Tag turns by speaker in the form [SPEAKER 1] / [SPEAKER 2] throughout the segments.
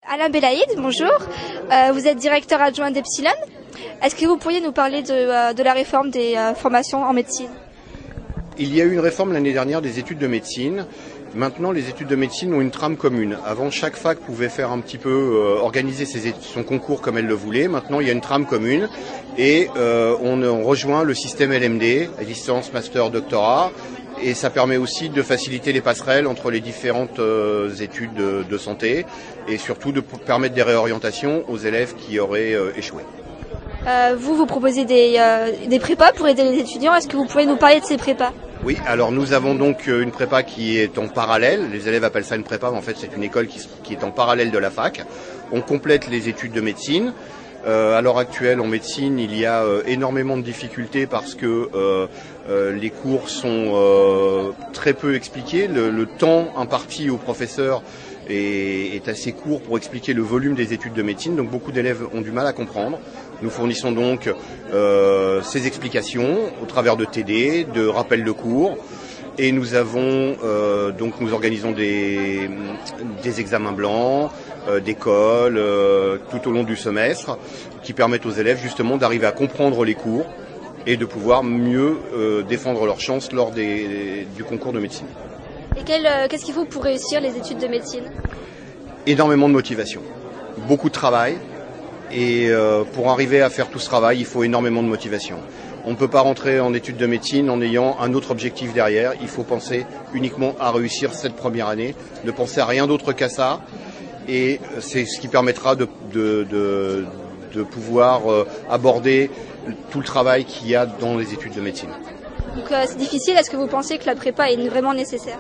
[SPEAKER 1] Alain Belaïd, bonjour. Vous êtes directeur adjoint d'Epsilon. Est-ce que vous pourriez nous parler de la réforme des formations en médecine?
[SPEAKER 2] Il y a eu une réforme l'année dernière des études de médecine. Maintenant, les études de médecine ont une trame commune. Avant, chaque fac pouvait faire un petit peu organiser son concours comme elle le voulait. Maintenant, il y a une trame commune et on rejoint le système LMD, licence, master, doctorat. Et ça permet aussi de faciliter les passerelles entre les différentes études de santé et surtout de permettre des réorientations aux élèves qui auraient échoué.
[SPEAKER 1] Vous proposez des prépas pour aider les étudiants. Est-ce que vous pouvez nous parler de ces prépas?
[SPEAKER 2] Oui, alors nous avons donc une prépa qui est en parallèle. Les élèves appellent ça une prépa, mais en fait c'est une école qui est en parallèle de la fac. On complète les études de médecine. À l'heure actuelle, en médecine, il y a énormément de difficultés parce que les cours sont très peu expliqués. Le temps imparti aux professeurs est assez court pour expliquer le volume des études de médecine, donc beaucoup d'élèves ont du mal à comprendre. Nous fournissons donc ces explications au travers de TD, de rappels de cours, et nous avons nous organisons des examens blancs, des cols tout au long du semestre, qui permettent aux élèves justement d'arriver à comprendre les cours et de pouvoir mieux défendre leurs chances lors du concours de médecine.
[SPEAKER 1] Et qu'est-ce qu'il faut pour réussir les études de médecine?
[SPEAKER 2] Énormément de motivation, beaucoup de travail, et pour arriver à faire tout ce travail, il faut énormément de motivation. On ne peut pas rentrer en études de médecine en ayant un autre objectif derrière. Il faut penser uniquement à réussir cette première année, ne penser à rien d'autre qu'à ça, et c'est ce qui permettra de pouvoir aborder tout le travail qu'il y a dans les études de médecine.
[SPEAKER 1] Donc c'est difficile, est-ce que vous pensez que la prépa est vraiment nécessaire?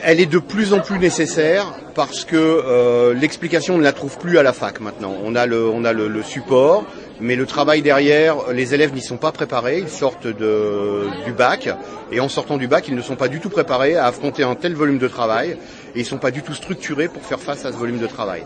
[SPEAKER 2] Elle est de plus en plus nécessaire parce que l'explication on ne la trouve plus à la fac maintenant. On a le support, mais le travail derrière, les élèves n'y sont pas préparés. Ils sortent du bac et en sortant du bac, ils ne sont pas du tout préparés à affronter un tel volume de travail et ils ne sont pas du tout structurés pour faire face à ce volume de travail.